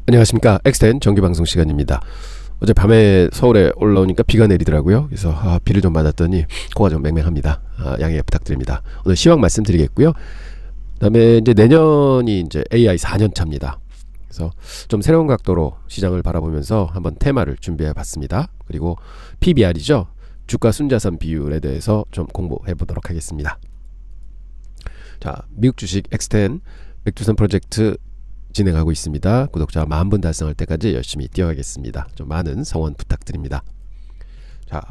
안녕하십니까. 엑스텐 정규방송 시간입니다. 어제 밤에 서울에 올라오니까 비가 내리더라고요. 그래서 비를 좀 맞았더니 코가 좀 맹맹합니다. 양해 부탁드립니다. 오늘 시황 말씀드리겠고요. 그다음에 이제 내년이 이제 AI 4년 차입니다. 그래서 좀 새로운 각도로 시장을 바라보면서 한번 테마를 준비해 봤습니다. 그리고 PBR이죠. 주가 순자산 비율에 대해서 좀 공부해 보도록 하겠습니다. 자, 미국 주식 엑스텐 백두산 프로젝트 진행하고 있습니다. 구독자 10,000분 달성할 때까지 열심히 뛰어가겠습니다. 좀 많은 성원 부탁드립니다. 자,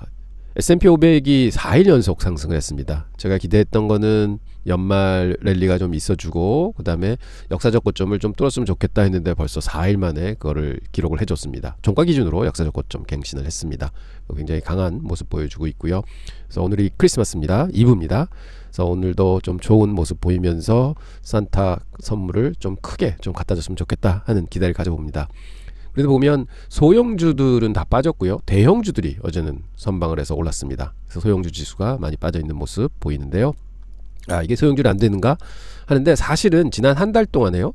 S&P 500이 4일 연속 상승을 했습니다. 제가 기대했던 거는 연말 랠리가 좀 있어주고 그 다음에 역사적 고점을 좀 뚫었으면 좋겠다 했는데 벌써 4일 만에 그거를 기록을 해줬습니다. 종가 기준으로 역사적 고점 갱신을 했습니다. 굉장히 강한 모습 보여주고 있고요. 그래서 오늘이 크리스마스입니다. 이브입니다. 그래서 오늘도 좀 좋은 모습 보이면서 산타 선물을 좀 크게 좀 갖다 줬으면 좋겠다 하는 기대를 가져봅니다. 그래도 보면 소형주들은 다 빠졌고요. 대형주들이 어제는 선방을 해서 올랐습니다. 그래서 소형주 지수가 많이 빠져있는 모습 보이는데요. 이게 소형주는 안 되는가 하는데 사실은 지난 한 달 동안에요.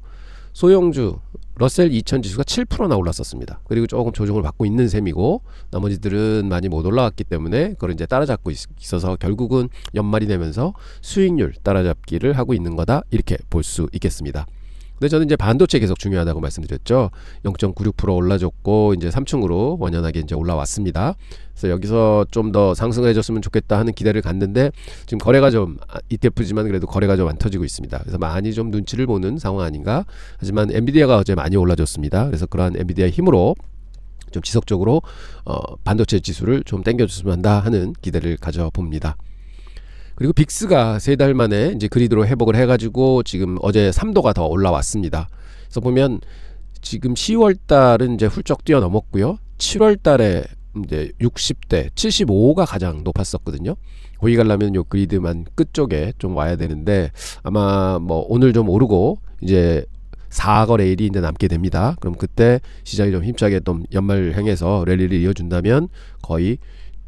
소형주 러셀 2000 지수가 7%나 올랐었습니다. 그리고 조금 조정을 받고 있는 셈이고 나머지들은 많이 못 올라왔기 때문에 그걸 이제 따라잡고 있어서 결국은 연말이 되면서 수익률 따라잡기를 하고 있는 거다 이렇게 볼 수 있겠습니다. 근데 저는 이제 반도체 계속 중요하다고 말씀드렸죠. 0.96% 올라줬고 이제 3층으로 원연하게 이제 올라왔습니다. 그래서 여기서 좀 더 상승을 해줬으면 좋겠다 하는 기대를 갖는데 지금 거래가 좀 ETF지만 그래도 거래가 좀 안 터지고 있습니다. 그래서 많이 좀 눈치를 보는 상황 아닌가. 하지만 엔비디아가 어제 많이 올라줬습니다. 그래서 그러한 엔비디아의 힘으로 좀 지속적으로 반도체 지수를 좀 땡겨줬으면 한다 하는 기대를 가져봅니다. 그리고 빅스가 3달 만에 이제 그리드로 회복을 해가지고 지금 어제 3도가 더 올라왔습니다. 그래서 보면 지금 10월 달은 이제 훌쩍 뛰어넘었고요. 7월 달에 이제 60대, 75가 가장 높았었거든요. 거기 가려면 요 그리드만 끝쪽에 좀 와야 되는데 아마 뭐 오늘 좀 오르고 이제 4거래일이 이제 남게 됩니다. 그럼 그때 시장이 좀 힘차게 좀 연말 향해서 랠리를 이어준다면 거의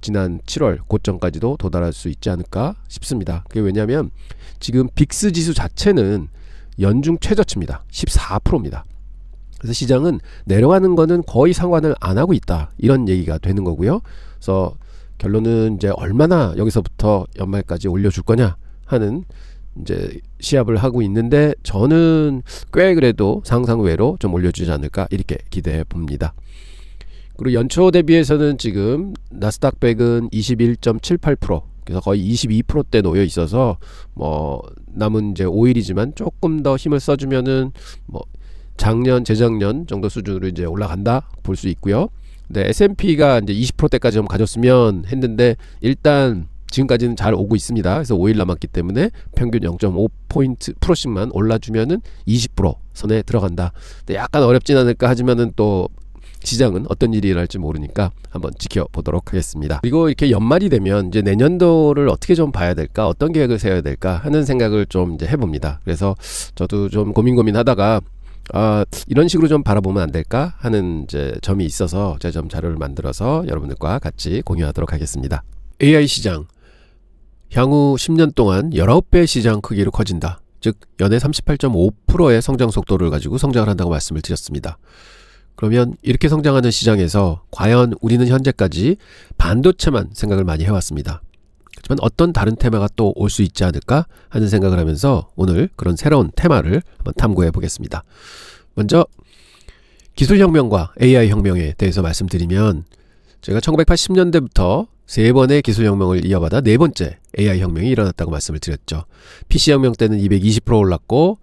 지난 7월 고점까지도 도달할 수 있지 않을까 싶습니다. 그게 왜냐하면 지금 빅스 지수 자체는 연중 최저치입니다. 14%입니다. 그래서 시장은 내려가는 거는 거의 상관을 안 하고 있다 이런 얘기가 되는 거고요. 그래서 결론은 이제 얼마나 여기서부터 연말까지 올려줄 거냐 하는 이제 시합을 하고 있는데 저는 꽤 그래도 상상 외로 좀 올려주지 않을까 이렇게 기대해 봅니다. 그리고 연초 대비해서는 지금 나스닥 100은 21.78% 그래서 거의 22%대 놓여 있어서 뭐 남은 이제 5일이지만 조금 더 힘을 써주면은 뭐 작년 재작년 정도 수준으로 이제 올라간다 볼 수 있고요. 근데 S&P가 이제 20%대까지 좀 가졌으면 했는데 일단 지금까지는 잘 오고 있습니다. 그래서 5일 남았기 때문에 평균 0.5%씩만 올라주면은 20% 선에 들어간다. 근데 약간 어렵진 않을까 하지만은 또 시장은 어떤 일이 일어날지 모르니까 한번 지켜보도록 하겠습니다. 그리고 이렇게 연말이 되면 이제 내년도를 어떻게 좀 봐야 될까, 어떤 계획을 세워야 될까 하는 생각을 좀 이제 해봅니다. 그래서 저도 좀 고민하다가 이런 식으로 좀 바라보면 안 될까 하는 이제 점이 있어서 제가 좀 자료를 만들어서 여러분들과 같이 공유하도록 하겠습니다. AI 시장 향후 10년 동안 19배 시장 크기로 커진다. 즉 연애 38.5%의 성장 속도를 가지고 성장을 한다고 말씀을 드렸습니다. 그러면 이렇게 성장하는 시장에서 과연 우리는 현재까지 반도체만 생각을 많이 해왔습니다. 하지만 어떤 다른 테마가 또 올 수 있지 않을까 하는 생각을 하면서 오늘 그런 새로운 테마를 한번 탐구해 보겠습니다. 먼저 기술혁명과 AI혁명에 대해서 말씀드리면 제가 1980년대부터 3번의 기술혁명을 이어받아 4번째 AI혁명이 일어났다고 말씀을 드렸죠. PC혁명 때는 220% 올랐고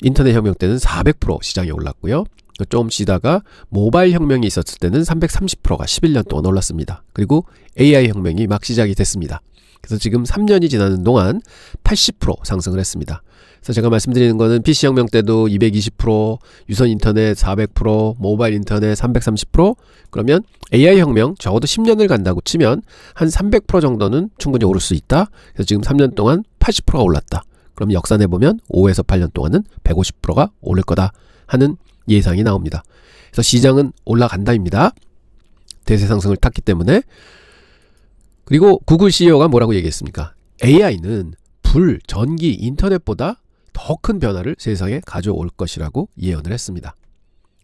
인터넷혁명 때는 400% 시장이 올랐고요. 좀 쉬다가 모바일 혁명이 있었을 때는 330%가 11년 동안 올랐습니다. 그리고 AI 혁명이 막 시작이 됐습니다. 그래서 지금 3년이 지나는 동안 80% 상승을 했습니다. 그래서 제가 말씀드리는 거는 PC혁명 때도 220%, 유선 인터넷 400%, 모바일 인터넷 330%, 그러면 AI 혁명 적어도 10년을 간다고 치면 한 300% 정도는 충분히 오를 수 있다. 그래서 지금 3년 동안 80%가 올랐다. 그럼 역산해보면 5에서 8년 동안은 150%가 오를 거다 하는 예상이 나옵니다. 그래서 시장은 올라간다입니다. 대세 상승을 탔기 때문에. 그리고 구글 CEO가 뭐라고 얘기했습니까? AI는 불, 전기, 인터넷보다 더 큰 변화를 세상에 가져올 것이라고 예언을 했습니다.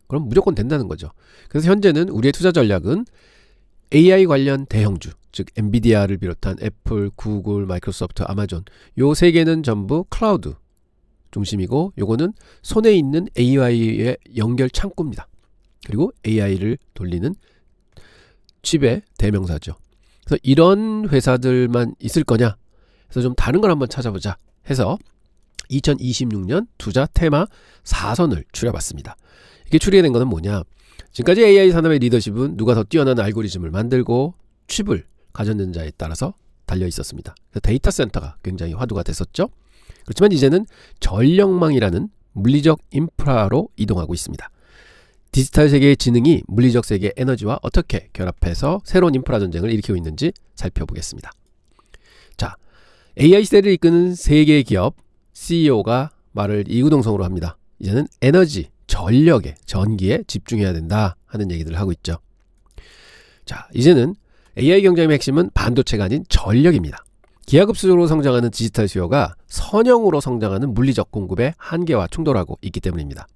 그럼 무조건 된다는 거죠. 그래서 현재는 우리의 투자 전략은 AI 관련 대형주, 즉 엔비디아를 비롯한 애플, 구글, 마이크로소프트, 아마존 요 세 개는 전부 클라우드 중심이고, 요거는 손에 있는 AI의 연결 창구입니다. 그리고 AI를 돌리는 칩의 대명사죠. 그래서 이런 회사들만 있을 거냐? 그래서 좀 다른 걸 한번 찾아보자 해서 2026년 투자 테마 4선을 추려봤습니다. 이게 추리된 거는 뭐냐? 지금까지 AI 산업의 리더십은 누가 더 뛰어난 알고리즘을 만들고 칩을 가졌는지에 따라서 달려 있었습니다. 데이터 센터가 굉장히 화두가 됐었죠. 그렇지만 이제는 전력망이라는 물리적 인프라로 이동하고 있습니다. 디지털 세계의 지능이 물리적 세계의 에너지와 어떻게 결합해서 새로운 인프라 전쟁을 일으키고 있는지 살펴보겠습니다. 자, AI 시대를 이끄는 세계의 기업 CEO가 말을 이구동성으로 합니다. 이제는 에너지, 전력에, 전기에 집중해야 된다 하는 얘기들을 하고 있죠. 자, 이제는 AI 경쟁의 핵심은 반도체가 아닌 전력입니다. 기하급수적으로 성장하는 디지털 수요가 선형으로 성장하는 물리적 공급의 한계와 충돌하고 있기 때문입니다.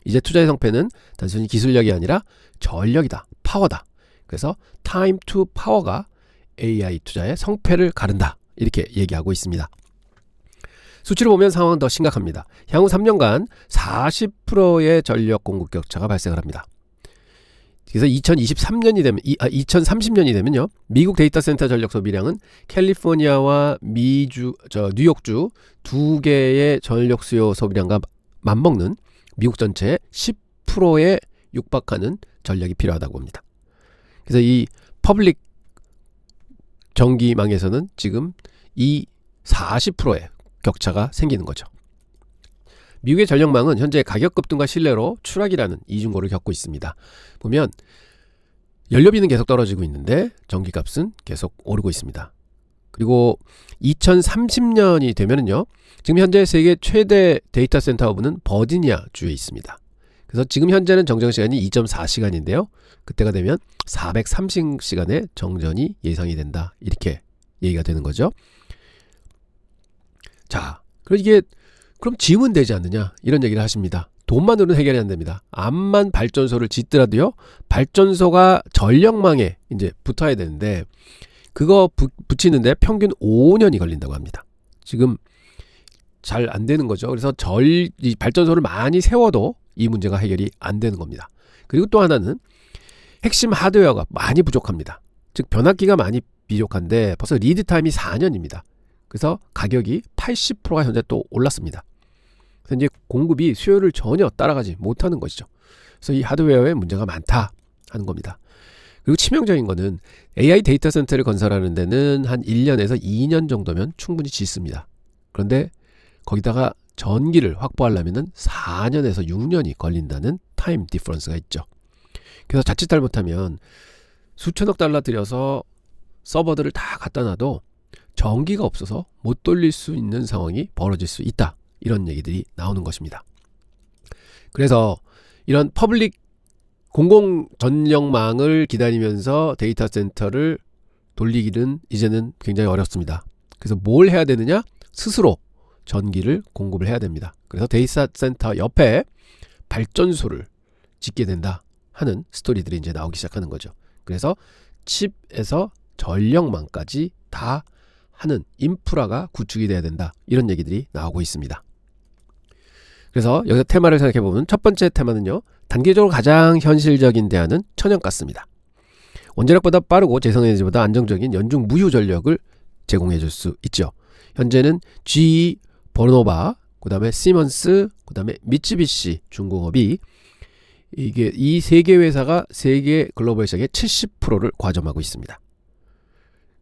이제 투자의 성패는 단순히 기술력이 아니라 전력이다, 파워다. 그래서 타임 투 파워가 AI 투자의 성패를 가른다, 이렇게 얘기하고 있습니다. 수치로 보면 상황은 더 심각합니다. 향후 3년간 40%의 전력 공급 격차가 발생을 합니다. 그래서 2030년이 되면요, 미국 데이터 센터 전력 소비량은 캘리포니아와 뉴욕주 두 개의 전력 수요 소비량과 맞먹는 미국 전체의 10%에 육박하는 전력이 필요하다고 봅니다. 그래서 이 퍼블릭 전기망에서는 지금 이 40%의 격차가 생기는 거죠. 미국의 전력망은 현재 가격 급등과 신뢰로 추락이라는 이중고를 겪고 있습니다. 보면 연료비는 계속 떨어지고 있는데 전기값은 계속 오르고 있습니다. 그리고 2030년이 되면은요, 지금 현재 세계 최대 데이터 센터 허브는 버지니아 주에 있습니다. 그래서 지금 현재는 정전 시간이 2.4시간인데요. 그때가 되면 430시간의 정전이 예상이 된다, 이렇게 얘기가 되는 거죠. 자, 그럼 지으면 되지 않느냐, 이런 얘기를 하십니다. 돈만으로는 해결이 안 됩니다. 암만 발전소를 짓더라도요, 발전소가 전력망에 이제 붙어야 되는데 그거 붙이는데 평균 5년이 걸린다고 합니다. 지금 잘 안 되는 거죠. 그래서 이 발전소를 많이 세워도 이 문제가 해결이 안 되는 겁니다. 그리고 또 하나는 핵심 하드웨어가 많이 부족합니다. 즉 변압기가 많이 부족한데 벌써 리드 타임이 4년입니다. 그래서 가격이 80%가 현재 또 올랐습니다. 그래서 이제 공급이 수요를 전혀 따라가지 못하는 것이죠. 그래서 이 하드웨어에 문제가 많다 하는 겁니다. 그리고 치명적인 거는 AI 데이터 센터를 건설하는 데는 한 1년에서 2년 정도면 충분히 짓습니다. 그런데 거기다가 전기를 확보하려면 4년에서 6년이 걸린다는 타임 디퍼런스가 있죠. 그래서 자칫 잘못하면 수천억 달러 들여서 서버들을 다 갖다 놔도 전기가 없어서 못 돌릴 수 있는 상황이 벌어질 수 있다, 이런 얘기들이 나오는 것입니다. 그래서 이런 퍼블릭 공공 전력망을 기다리면서 데이터 센터를 돌리기는 이제는 굉장히 어렵습니다. 그래서 뭘 해야 되느냐? 스스로 전기를 공급을 해야 됩니다. 그래서 데이터 센터 옆에 발전소를 짓게 된다 하는 스토리들이 이제 나오기 시작하는 거죠. 그래서 칩에서 전력망까지 다 하는 인프라가 구축이 돼야 된다, 이런 얘기들이 나오고 있습니다. 그래서 여기서 테마를 생각해보면 첫 번째 테마는요, 단기적으로 가장 현실적인 대안은 천연가스입니다. 원자력보다 빠르고 재생에너지보다 안정적인 연중 무휴 전력을 제공해줄 수 있죠. 현재는 GE, 버노바, 그 다음에 시먼스, 그 다음에 미쯔비시 중공업이 이 세 개 회사가 세계 글로벌 시장의 70%를 과점하고 있습니다.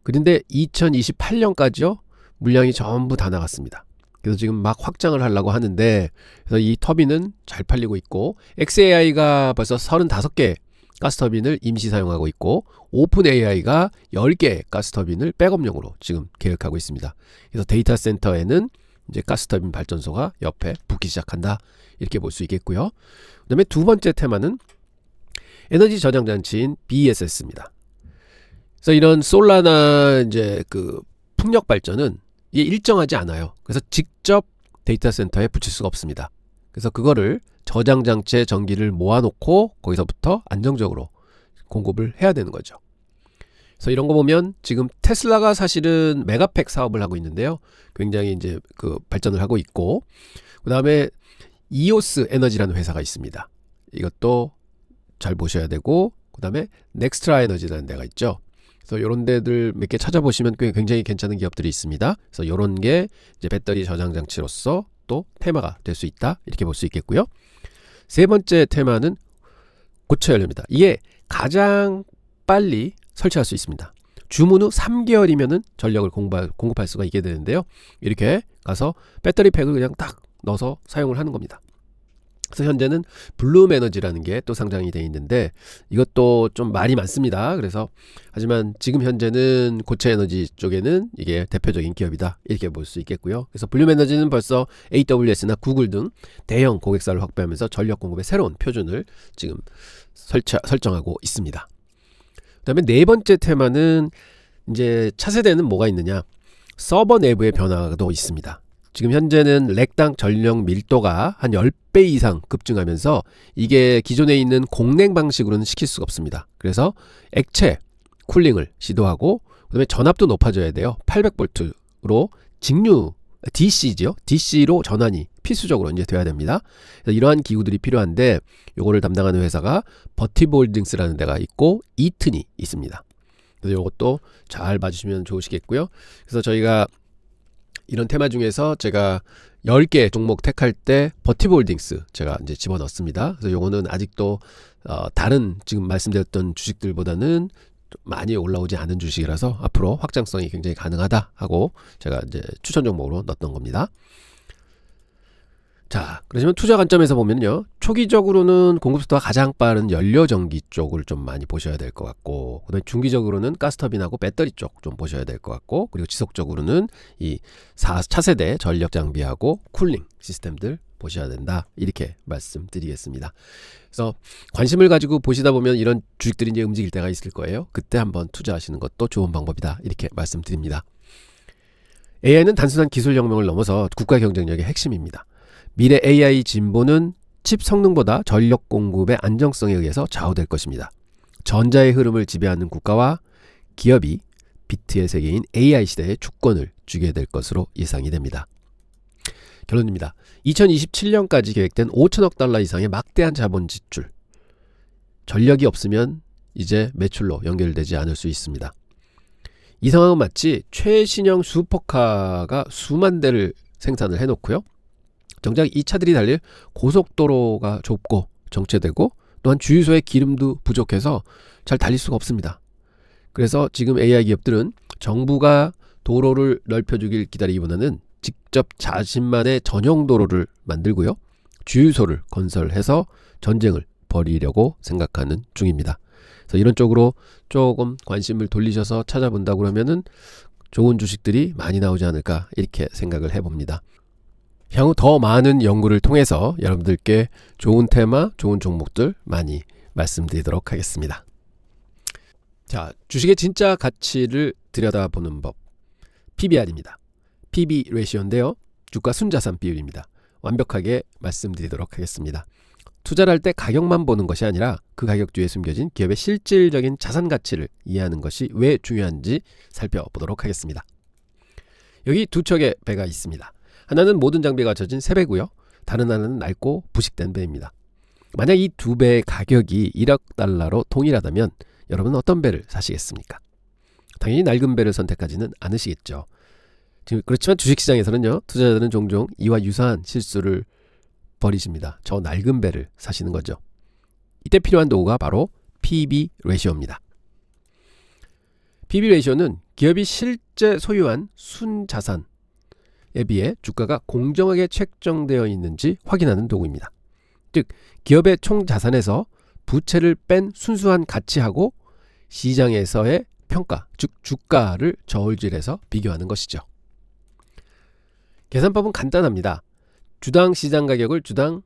그런데 2028년까지요, 물량이 전부 다 나갔습니다. 그래서 지금 막 확장을 하려고 하는데, 그래서 이 터빈은 잘 팔리고 있고, xAI가 벌써 35개 가스터빈을 임시 사용하고 있고, 오픈AI가 10개 가스터빈을 백업용으로 지금 계획하고 있습니다. 그래서 데이터 센터에는 이제 가스터빈 발전소가 옆에 붙기 시작한다, 이렇게 볼 수 있겠고요. 그 다음에 두 번째 테마는 에너지 저장 장치인 BESS입니다. 그래서 이런 솔라나 이제 그 풍력 발전은 이게 일정하지 않아요. 그래서 직접 데이터 센터에 붙일 수가 없습니다. 그래서 그거를 저장 장치에 전기를 모아놓고 거기서부터 안정적으로 공급을 해야 되는 거죠. 그래서 이런 거 보면 지금 테슬라가 사실은 메가팩 사업을 하고 있는데요. 굉장히 이제 그 발전을 하고 있고, 그 다음에 이오스 에너지라는 회사가 있습니다. 이것도 잘 보셔야 되고, 그 다음에 넥스트라 에너지라는 데가 있죠. 그래서 이런 데들 몇 개 찾아보시면 굉장히 괜찮은 기업들이 있습니다. 그래서 이런 게 이제 배터리 저장 장치로서 또 테마가 될 수 있다, 이렇게 볼 수 있겠고요. 세 번째 테마는 고체 연료입니다. 이게 가장 빨리 설치할 수 있습니다. 주문 후 3개월이면은 전력을 공급할 수가 있게 되는데요. 이렇게 가서 배터리 팩을 그냥 딱 넣어서 사용을 하는 겁니다. 그래서 현재는 블룸 에너지라는 게 또 상장이 되어 있는데, 이것도 좀 말이 많습니다. 그래서 하지만 지금 현재는 고체 에너지 쪽에는 이게 대표적인 기업이다, 이렇게 볼 수 있겠고요. 그래서 블룸 에너지는 벌써 AWS나 구글 등 대형 고객사를 확보하면서 전력 공급의 새로운 표준을 지금 설정하고 있습니다. 그 다음에 네 번째 테마는 이제 차세대는 뭐가 있느냐, 서버 내부의 변화도 있습니다. 지금 현재는 렉당 전력 밀도가 한 10배 이상 급증하면서 이게 기존에 있는 공냉 방식으로는 시킬 수가 없습니다. 그래서 액체 쿨링을 시도하고, 그 다음에 전압도 높아져야 돼요. 800V로 직류 DC죠. DC로 전환이 필수적으로 이제 돼야 됩니다. 그래서 이러한 기구들이 필요한데, 요거를 담당하는 회사가 버티볼딩스라는 데가 있고 이튼이 있습니다. 그래서 요것도 잘 봐주시면 좋으시겠고요. 그래서 저희가 이런 테마 중에서 제가 10개 종목 택할 때 버티볼딩스 제가 이제 집어넣습니다. 그래서 요거는 아직도 다른 지금 말씀드렸던 주식들보다는 많이 올라오지 않은 주식이라서 앞으로 확장성이 굉장히 가능하다 하고 제가 이제 추천 종목으로 넣었던 겁니다. 자, 그러시면 투자 관점에서 보면요, 초기적으로는 공급 속도가 가장 빠른 연료전기 쪽을 좀 많이 보셔야 될 것 같고, 그다음에 중기적으로는 가스터빈하고 배터리 쪽 좀 보셔야 될 것 같고, 그리고 지속적으로는 이 차세대 전력 장비하고 쿨링 시스템들 보셔야 된다, 이렇게 말씀드리겠습니다. 그래서 관심을 가지고 보시다 보면 이런 주식들이 이제 움직일 때가 있을 거예요. 그때 한번 투자하시는 것도 좋은 방법이다, 이렇게 말씀드립니다. AI는 단순한 기술 혁명을 넘어서 국가 경쟁력의 핵심입니다. 미래 AI 진보는 칩 성능보다 전력 공급의 안정성에 의해서 좌우될 것입니다. 전자의 흐름을 지배하는 국가와 기업이 비트의 세계인 AI 시대의 주권을 쥐게 될 것으로 예상이 됩니다. 결론입니다. 2027년까지 계획된 5천억 달러 이상의 막대한 자본 지출. 전력이 없으면 이제 매출로 연결되지 않을 수 있습니다. 이 상황은 마치 최신형 슈퍼카가 수만 대를 생산을 해놓고요, 정작 이 차들이 달릴 고속도로가 좁고 정체되고, 또한 주유소에 기름도 부족해서 잘 달릴 수가 없습니다. 그래서 지금 AI 기업들은 정부가 도로를 넓혀주길 기다리기보다는 직접 자신만의 전용 도로를 만들고요, 주유소를 건설해서 전쟁을 벌이려고 생각하는 중입니다. 그래서 이런 쪽으로 조금 관심을 돌리셔서 찾아본다고 그러면은 좋은 주식들이 많이 나오지 않을까, 이렇게 생각을 해봅니다. 향후 더 많은 연구를 통해서 여러분들께 좋은 테마, 좋은 종목들 많이 말씀드리도록 하겠습니다. 자, 주식의 진짜 가치를 들여다보는 법, PBR입니다. PB 레이시오인데요, 주가 순자산 비율입니다. 완벽하게 말씀드리도록 하겠습니다. 투자를 할 때 가격만 보는 것이 아니라 그 가격 뒤에 숨겨진 기업의 실질적인 자산 가치를 이해하는 것이 왜 중요한지 살펴보도록 하겠습니다. 여기 두 척의 배가 있습니다. 하나는 모든 장비가 갖춰진 새 배고요, 다른 하나는 낡고 부식된 배입니다. 만약 이 두 배의 가격이 1억 달러로 동일하다면 여러분은 어떤 배를 사시겠습니까? 당연히 낡은 배를 선택하지는 않으시겠죠. 그렇지만 주식시장에서는요, 투자자들은 종종 이와 유사한 실수를 벌이십니다. 저 낡은 배를 사시는 거죠. 이때 필요한 도구가 바로 PB 레이시오입니다. PB 레이시오는 기업이 실제 소유한 순자산에 비해 주가가 공정하게 책정되어 있는지 확인하는 도구입니다. 즉, 기업의 총 자산에서 부채를 뺀 순수한 가치하고 시장에서의 평가, 즉 주가를 저울질해서 비교하는 것이죠. 계산법은 간단합니다. 주당 시장 가격을 주당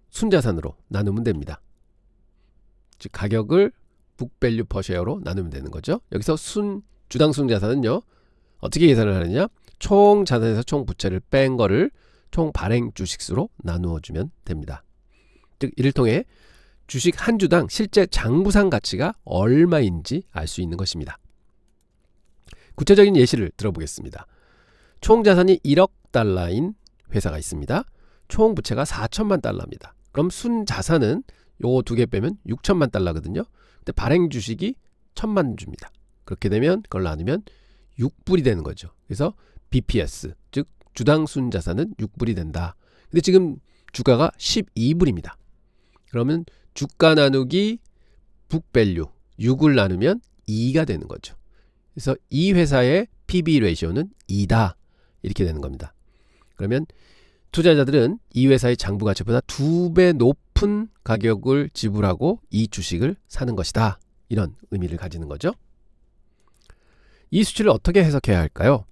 순자산으로 나누면 됩니다. 즉 가격을 북밸류 퍼쉐어로 나누면 되는 거죠. 여기서 주당 순자산은요, 어떻게 계산을 하느냐, 총 자산에서 총 부채를 뺀 거를 총 발행 주식수로 나누어 주면 됩니다. 즉 이를 통해 주식 한 주당 실제 장부상 가치가 얼마인지 알 수 있는 것입니다. 구체적인 예시를 들어보겠습니다. 총 자산이 1억 달러인 회사가 있습니다. 총 부채가 4천만 달러입니다. 그럼 순 자산은 요거 두 개 빼면 6천만 달러거든요. 근데 발행 주식이 1,000만 주입니다. 그렇게 되면 그걸 나누면 6불이 되는 거죠. 그래서 BPS, 즉 주당 순 자산은 6불이 된다. 근데 지금 주가가 12불입니다. 그러면 주가 나누기 북밸류 6을 나누면 2가 되는 거죠. 그래서 이 회사의 PB 레이쇼는 2다. 이렇게 되는 겁니다. 그러면 투자자들은 이 회사의 장부 가치보다 2배 높은 가격을 지불하고 이 주식을 사는 것이다. 이런 의미를 가지는 거죠. 이 수치를 어떻게 해석해야 할까요?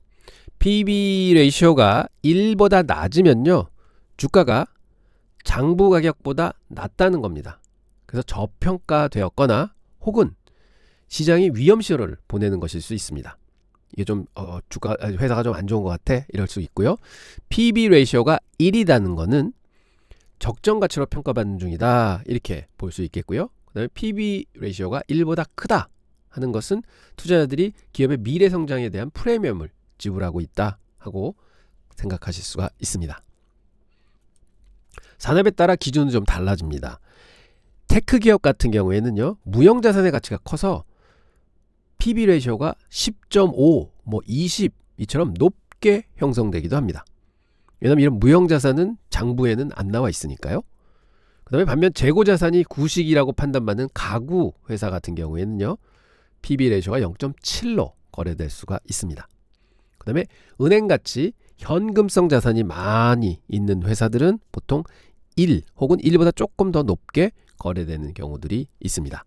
PB 레이쇼가 1보다 낮으면요, 주가가 장부 가격보다 낮다는 겁니다. 그래서 저평가되었거나 혹은 시장이 위험 신호를 보내는 것일 수 있습니다. 이게 좀 회사가 좀 안 좋은 것 같아, 이럴 수 있고요. PB 레이쇼가 1이라는 거는 적정 가치로 평가받는 중이다, 이렇게 볼 수 있겠고요. 그다음에 PB 레이쇼가 1보다 크다 하는 것은 투자자들이 기업의 미래 성장에 대한 프리미엄을 지불하고 있다 하고 생각하실 수가 있습니다. 산업에 따라 기준은 좀 달라집니다. 테크 기업 같은 경우에는요, 무형자산의 가치가 커서 PB 레이쇼가 10.5, 20 이처럼 높게 형성되기도 합니다. 왜냐하면 이런 무형자산은 장부에는 안 나와 있으니까요. 그 다음에 반면 재고자산이 구식이라고 판단받는 가구 회사 같은 경우에는요, PB 레이쇼가 0.7로 거래될 수가 있습니다. 그 다음에 은행같이 현금성 자산이 많이 있는 회사들은 보통 1 혹은 1보다 조금 더 높게 거래되는 경우들이 있습니다.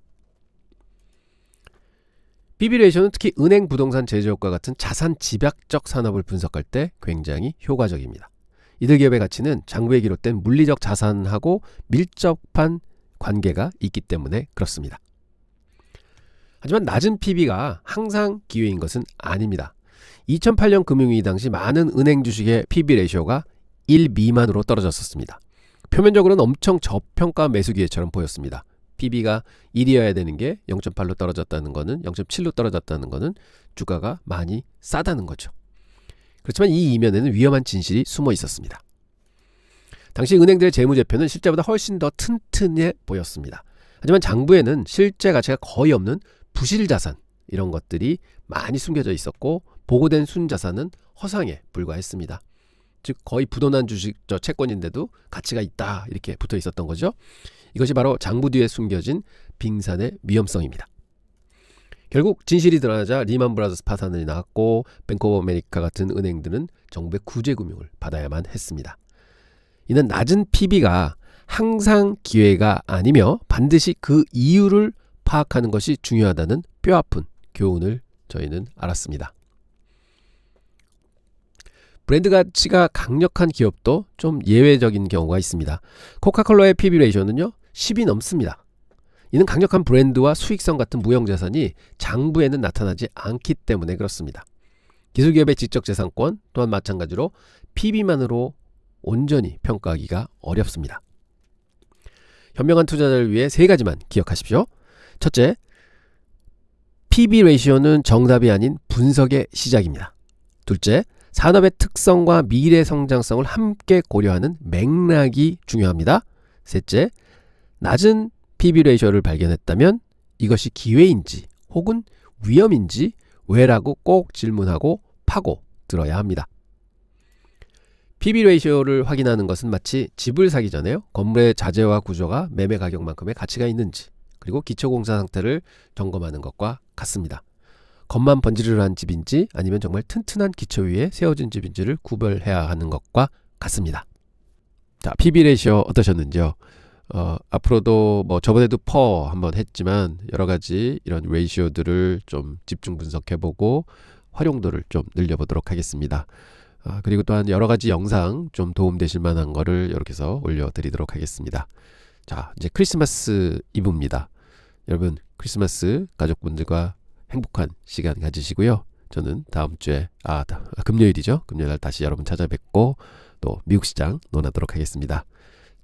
PB 레이쇼는 특히 은행, 부동산, 제조업과 같은 자산 집약적 산업을 분석할 때 굉장히 효과적입니다. 이들 기업의 가치는 장부에 기록된 물리적 자산하고 밀접한 관계가 있기 때문에 그렇습니다. 하지만 낮은 PB가 항상 기회인 것은 아닙니다. 2008년 금융위기 당시 많은 은행 주식의 PB 레이쇼가 1 미만으로 떨어졌었습니다. 표면적으로는 엄청 저평가 매수 기회처럼 보였습니다. PB가 1이어야 되는 게 0.8로 떨어졌다는 거는, 0.7로 떨어졌다는 거는 주가가 많이 싸다는 거죠. 그렇지만 이 이면에는 위험한 진실이 숨어 있었습니다. 당시 은행들의 재무제표는 실제보다 훨씬 더 튼튼해 보였습니다. 하지만 장부에는 실제 가치가 거의 없는 부실자산, 이런 것들이 많이 숨겨져 있었고 보고된 순자산은 허상에 불과했습니다. 즉 거의 부도난 주식 채권인데도 가치가 있다, 이렇게 붙어 있었던 거죠. 이것이 바로 장부 뒤에 숨겨진 빙산의 위험성입니다. 결국 진실이 드러나자 리만 브라더스 파산이 나왔고 뱅크 오브 아메리카 같은 은행들은 정부의 구제 금융을 받아야만 했습니다. 이는 낮은 PB가 항상 기회가 아니며 반드시 그 이유를 파악하는 것이 중요하다는 뼈아픈 교훈을 저희는 알았습니다. 브랜드 가치가 강력한 기업도 좀 예외적인 경우가 있습니다. 코카콜라의 PB 레이쇼는요 10이 넘습니다. 이는 강력한 브랜드와 수익성 같은 무형자산이 장부에는 나타나지 않기 때문에 그렇습니다. 기술기업의 지적재산권 또한 마찬가지로 PB만으로 온전히 평가하기가 어렵습니다. 현명한 투자자를 위해 세 가지만 기억하십시오. 첫째, PB 레이쇼는 정답이 아닌 분석의 시작입니다. 둘째, 산업의 특성과 미래 성장성을 함께 고려하는 맥락이 중요합니다. 셋째, 낮은 PB 레이쇼를 발견했다면 이것이 기회인지 혹은 위험인지 왜라고 꼭 질문하고 파고 들어야 합니다. PB 레이쇼를 확인하는 것은 마치 집을 사기 전에요, 건물의 자재와 구조가 매매 가격만큼의 가치가 있는지, 그리고 기초공사 상태를 점검하는 것과 같습니다. 겉만 번지르르한 집인지 아니면 정말 튼튼한 기초 위에 세워진 집인지를 구별해야 하는 것과 같습니다. 자, PB 레이쇼 어떠셨는지요? 앞으로도 저번에도 퍼 한번 했지만 여러 가지 이런 레이쇼들을 좀 집중 분석해보고 활용도를 좀 늘려보도록 하겠습니다. 그리고 또한 여러 가지 영상 좀 도움되실 만한 거를 이렇게 해서 올려드리도록 하겠습니다. 자, 이제 크리스마스 이브입니다. 여러분 크리스마스 가족분들과 행복한 시간 가지시고요. 저는 다음 주에 금요일이죠. 금요일 날 다시 여러분 찾아뵙고 또 미국 시장 논하도록 하겠습니다.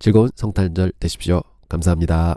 즐거운 성탄절 되십시오. 감사합니다.